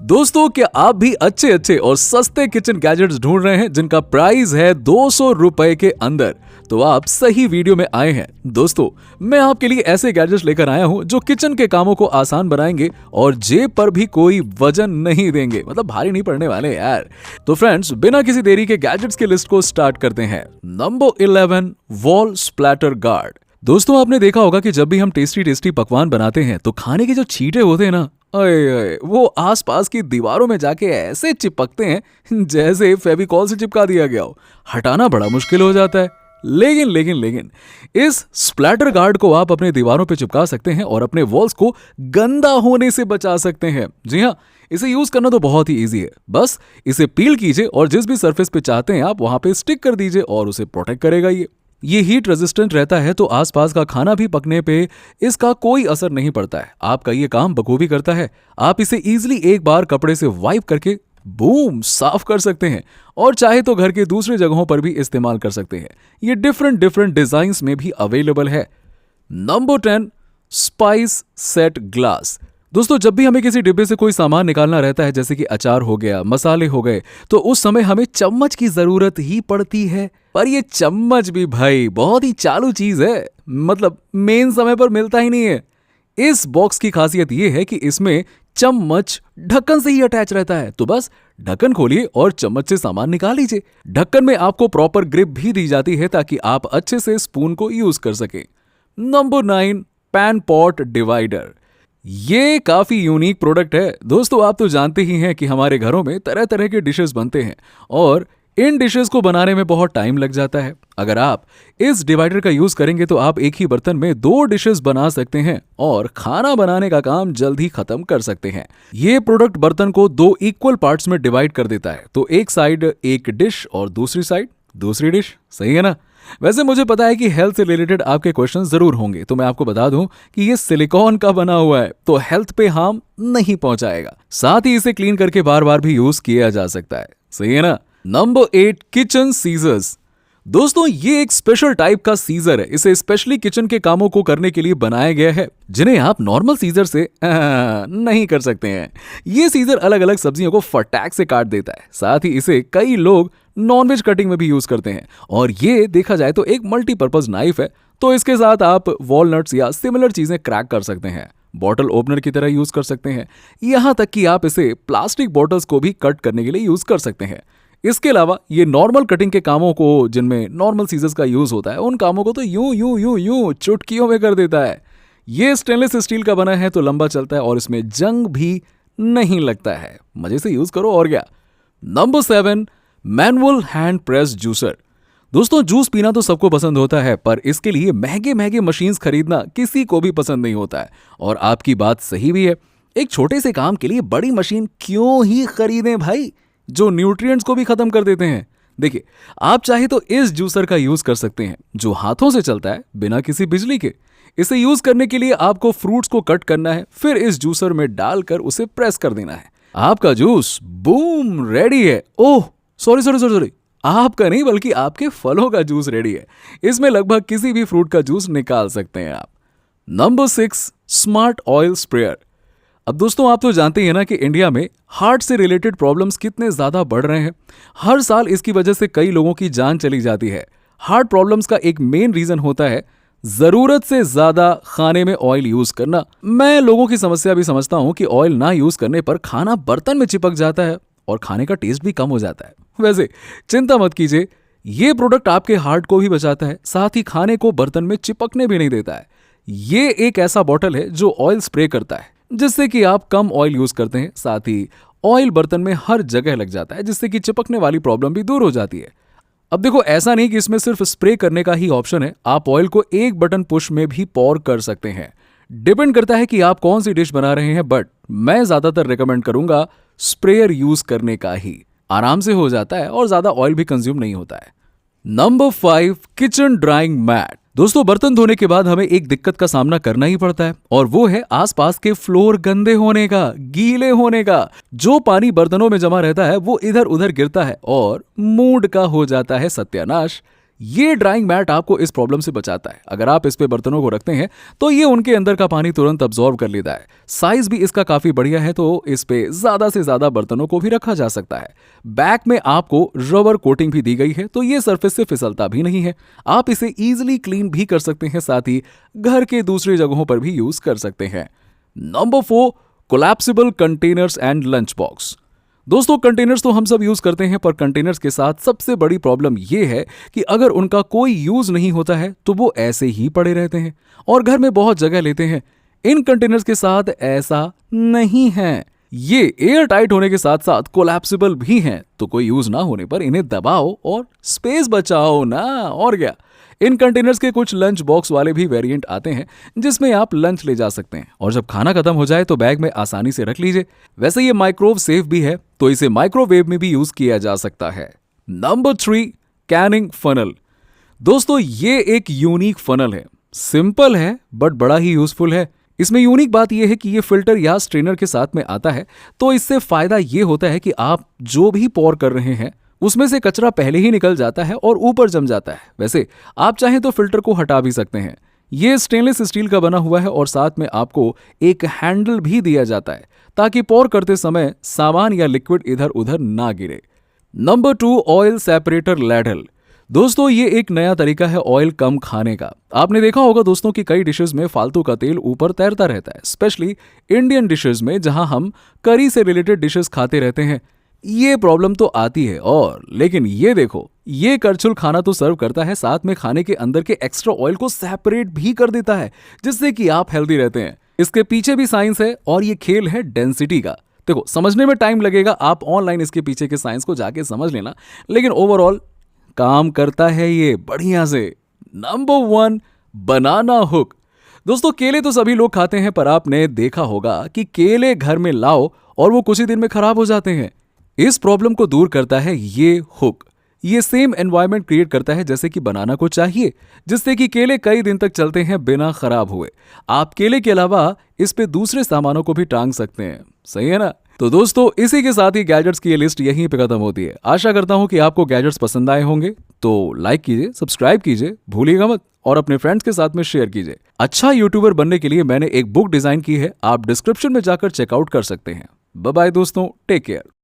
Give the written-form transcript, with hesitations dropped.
दोस्तों, क्या आप भी अच्छे अच्छे और सस्ते किचन गैजेट्स ढूंढ रहे हैं जिनका प्राइस है 200 रुपए के अंदर? तो आप सही वीडियो में आए हैं। दोस्तों, मैं आपके लिए ऐसे गैजेट्स लेकर आया हूं जो किचन के कामों को आसान बनाएंगे और जेब पर भी कोई वजन नहीं देंगे, मतलब भारी नहीं पड़ने वाले यार। तो फ्रेंड्स, बिना किसी देरी के गैजेट्स की लिस्ट को स्टार्ट करते हैं। Number 11, wall splatter guard. दोस्तों, आपने देखा होगा कि जब भी हम टेस्टी टेस्टी पकवान बनाते हैं तो खाने के जो छींटे होते हैं ना, अरे वो आसपास की दीवारों में जाके ऐसे चिपकते हैं जैसे फेविकॉल से चिपका दिया गया हो। हटाना बड़ा मुश्किल हो जाता है। लेकिन इस स्प्लैटर गार्ड को आप अपने दीवारों पे चिपका सकते हैं और अपने वॉल्स को गंदा होने से बचा सकते हैं। जी हाँ, इसे यूज करना तो बहुत ही इजी है। बस इसे पील कीजिए और जिस भी सरफेस पे चाहते हैं आप वहां पे स्टिक कर दीजिए और उसे प्रोटेक्ट करेगा। ये हीट रेजिस्टेंट रहता है तो आसपास का खाना भी पकने पे इसका कोई असर नहीं पड़ता है। आपका ये काम बखूबी करता है। आप इसे इजीली एक बार कपड़े से वाइप करके बूम साफ कर सकते हैं और चाहे तो घर के दूसरे जगहों पर भी इस्तेमाल कर सकते हैं। ये डिफरेंट डिजाइन्स में भी अवेलेबल है। Number 10, spice set glass. दोस्तों, जब भी हमें किसी डिब्बे से कोई सामान निकालना रहता है, जैसे कि अचार हो गया, मसाले हो गए, तो उस समय हमें चम्मच की जरूरत ही पड़ती है। पर ये चम्मच भी भाई बहुत ही चालू चीज है, मतलब मेन समय पर मिलता ही नहीं है। इस बॉक्स की खासियत ये है कि इसमें चम्मच ढक्कन से ही अटैच रहता है। तो बस ढक्कन खोलिए और चम्मच से सामान निकाल लीजिए। ढक्कन में आपको प्रॉपर ग्रिप भी दी जाती है ताकि आप अच्छे से स्पून को यूज कर सके। Number 9, pan pot divider. ये काफी यूनिक प्रोडक्ट है। दोस्तों, आप तो जानते ही हैं कि हमारे घरों में तरह तरह के डिशेस बनते हैं और इन डिशेस को बनाने में बहुत टाइम लग जाता है। अगर आप इस डिवाइडर का यूज करेंगे तो आप एक ही बर्तन में 2 डिशेस बना सकते हैं और खाना बनाने का काम जल्द ही खत्म कर सकते हैं। ये प्रोडक्ट बर्तन को 2 इक्वल पार्ट्स में डिवाइड कर देता है, तो एक साइड एक डिश और दूसरी साइड दूसरी डिश। सही है ना? वैसे मुझे पता है कि हेल्थ से रिलेटेड आपके क्वेश्चन जरूर होंगे, तो मैं आपको बता दूं कि ये सिलिकॉन का बना हुआ है तो हेल्थ पे हार्म नहीं पहुंचाएगा। साथ ही इसे क्लीन करके बार बार भी यूज किया जा सकता है। सही है ना? Number 8, kitchen scissors. दोस्तों, ये एक स्पेशल टाइप का सीजर है। इसे स्पेशली किचन के कामों को करने के लिए बनाया गया है, जिन्हें आप नॉर्मल सीजर से नहीं कर सकते हैं। ये सीजर अलग अलग सब्जियों को फटाक से काट देता है। साथ ही इसे कई लोग नॉनवेज कटिंग में भी यूज करते हैं और ये देखा जाए तो एक मल्टीपर्पज नाइफ है। तो इसके साथ आप वॉलनट्स या सिमिलर चीजें क्रैक कर सकते हैं। बॉटल ओपनर की तरह यूज कर सकते हैं। यहां तक कि आप इसे प्लास्टिक बॉटल्स को भी कट करने के लिए यूज कर सकते हैं। इसके अलावा ये नॉर्मल कटिंग के कामों को, जिनमें नॉर्मल सीजर्स का यूज होता है, उन कामों को तो यूं चुटकियों में कर देता है। ये स्टेनलेस स्टील का बना है तो लंबा चलता है और इसमें जंग भी नहीं लगता है। मजे से यूज करो और क्या। Number 7, manual hand press juicer. दोस्तों, जूस पीना तो सबको पसंद होता है, पर इसके लिए महंगे महंगे मशीन्स खरीदना किसी को भी पसंद नहीं होता है। और आपकी बात सही भी है। एक छोटे से काम के लिए बड़ी मशीन क्यों ही खरीदें भाई, जो न्यूट्रिएंट्स को भी खत्म कर देते हैं। देखिए, आप चाहे तो इस जूसर का यूज कर सकते हैं, जो हाथों से चलता है बिना किसी बिजली के। इसे यूज करने के लिए आपको फ्रूट्स को कट करना है, फिर इस जूसर में डालकर उसे प्रेस कर देना है। आपका जूस बूम रेडी है। ओह सॉरी, आपका नहीं बल्कि आपके फलों का जूस रेडी है। इसमें लगभग किसी भी फ्रूट का जूस निकाल सकते हैं आप। Number 6, smart oil sprayer. अब दोस्तों, आप तो जानते हैं ना कि इंडिया में हार्ट से रिलेटेड प्रॉब्लम्स कितने ज्यादा बढ़ रहे हैं। हर साल इसकी वजह से कई लोगों की जान चली जाती है। हार्ट प्रॉब्लम्स का एक मेन रीजन होता है जरूरत से ज्यादा खाने में ऑयल यूज करना। मैं लोगों की समस्या भी समझता हूं कि ऑयल ना यूज करने पर खाना बर्तन में चिपक जाता है और खाने का टेस्ट भी कम हो जाता है। वैसे चिंता मत कीजिए, ये प्रोडक्ट आपके हार्ट को भी बचाता है, साथ ही खाने को बर्तन में चिपकने भी नहीं देता है। ये एक ऐसा बॉटल है जो ऑयल स्प्रे करता है, जिससे कि आप कम ऑयल यूज करते हैं। साथ ही ऑयल बर्तन में हर जगह लग जाता है, जिससे कि चिपकने वाली प्रॉब्लम भी दूर हो जाती है। अब देखो, ऐसा नहीं कि इसमें सिर्फ स्प्रे करने का ही ऑप्शन है। आप ऑयल को एक बटन पुश में भी पॉर कर सकते हैं। डिपेंड करता है कि आप कौन सी डिश बना रहे हैं, बट मैं ज्यादातर रिकमेंड करूंगा स्प्रेयर यूज करने का ही। आराम से हो जाता है और ज्यादा ऑयल भी कंज्यूम नहीं होता है। Number 5, kitchen drying mat. दोस्तों, बर्तन धोने के बाद हमें एक दिक्कत का सामना करना ही पड़ता है और वो है आसपास के फ्लोर गंदे होने का, गीले होने का। जो पानी बर्तनों में जमा रहता है वो इधर उधर गिरता है और मूड का हो जाता है सत्यानाश। ये ड्राइंग मैट आपको इस प्रॉब्लम से बचाता है। अगर आप इस पे बर्तनों को रखते हैं तो ये उनके अंदर का पानी तुरंत अब्जॉर्ब कर लेता है। साइज भी इसका काफी बढ़िया है, तो इस पे ज्यादा से ज्यादा बर्तनों को भी रखा जा सकता है। बैक में आपको रबर कोटिंग भी दी गई है, तो ये सरफेस से फिसलता भी नहीं है। आप इसे इजीली क्लीन भी कर सकते हैं, साथ ही घर के दूसरी जगहों पर भी यूज कर सकते हैं। Number 4, collapsible containers and lunch box. दोस्तों, कंटेनर्स तो हम सब यूज करते हैं, पर कंटेनर्स के साथ सबसे बड़ी प्रॉब्लम यह है कि अगर उनका कोई यूज नहीं होता है तो वो ऐसे ही पड़े रहते हैं और घर में बहुत जगह लेते हैं। इन कंटेनर्स के साथ ऐसा नहीं है। ये एयर टाइट होने के साथ साथ कोलैप्सिबल भी हैं, तो कोई यूज ना होने पर इन्हें दबाओ और स्पेस बचाओ ना, और क्या। इन कंटेनर्स के कुछ लंच बॉक्स वाले भी वेरिएंट आते हैं जिसमें आप लंच ले जा सकते हैं और जब खाना खत्म हो जाए तो बैग में आसानी से रख लीजिए। वैसे ये माइक्रोवेव सेफ भी है, तो इसे माइक्रोवेव में भी यूज किया जा सकता है। Number 3, Canning funnel. दोस्तों, ये एक यूनिक फनल है। सिंपल है बट बड़ा ही यूजफुल है। इसमें यूनिक बात यह है कि ये फिल्टर या स्ट्रेनर के साथ में आता है, तो इससे फायदा ये होता है कि आप जो भी पौर कर रहे हैं उसमें से कचरा पहले ही निकल जाता है और ऊपर जम जाता है। वैसे आप चाहें तो फिल्टर को हटा भी सकते हैं। ये स्टेनलेस स्टील का बना हुआ है और साथ में आपको एक हैंडल भी दिया जाता है ताकि पौर करते समय सामान या लिक्विड इधर उधर ना गिरे। Number 2, oil separator ladle. दोस्तों, ये एक नया तरीका है ऑयल कम खाने का। आपने देखा होगा दोस्तों कि कई डिशेस में फालतू का तेल ऊपर तैरता रहता है, स्पेशली इंडियन डिशेस में जहां हम करी से रिलेटेड डिशेस खाते रहते हैं। ये प्रॉब्लम तो आती है, और लेकिन ये देखो, ये करछुल खाना तो सर्व करता है, साथ में खाने के अंदर के एक्स्ट्रा ऑयल को सेपरेट भी कर देता है, जिससे कि आप हेल्दी रहते हैं। इसके पीछे भी साइंस है और ये खेल है डेंसिटी का। देखो, समझने में टाइम लगेगा, आप ऑनलाइन इसके पीछे के साइंस को जाके समझ लेना, लेकिन ओवरऑल काम करता है ये बढ़िया से। नंबर 1, बनाना हुक। दोस्तों, केले तो सभी लोग खाते हैं, पर आपने देखा होगा कि केले घर में लाओ और वो कुछ ही दिन में खराब हो जाते हैं। इस प्रॉब्लम को दूर करता है ये हुक। ये सेम एनवायरनमेंट क्रिएट करता है जैसे कि बनाना को चाहिए, जिससे कि केले कई दिन तक चलते हैं बिना खराब हुए। आप केले के अलावा इस पे दूसरे सामानों को भी टांग सकते हैं। सही है ना? तो दोस्तों, इसी के साथ ही गैजेट्स की ये लिस्ट यहीं पे खत्म होती है। आशा करता हूं कि आपको गैजेट्स पसंद आए होंगे, तो लाइक कीजिए, सब्सक्राइब कीजिए, भूलिएगा मत, और अपने फ्रेंड्स के साथ में शेयर कीजिए। अच्छा यूट्यूबर बनने के लिए मैंने एक बुक डिजाइन की है, आप डिस्क्रिप्शन में जाकर चेकआउट कर सकते हैं। बाय बाय दोस्तों, टेक केयर।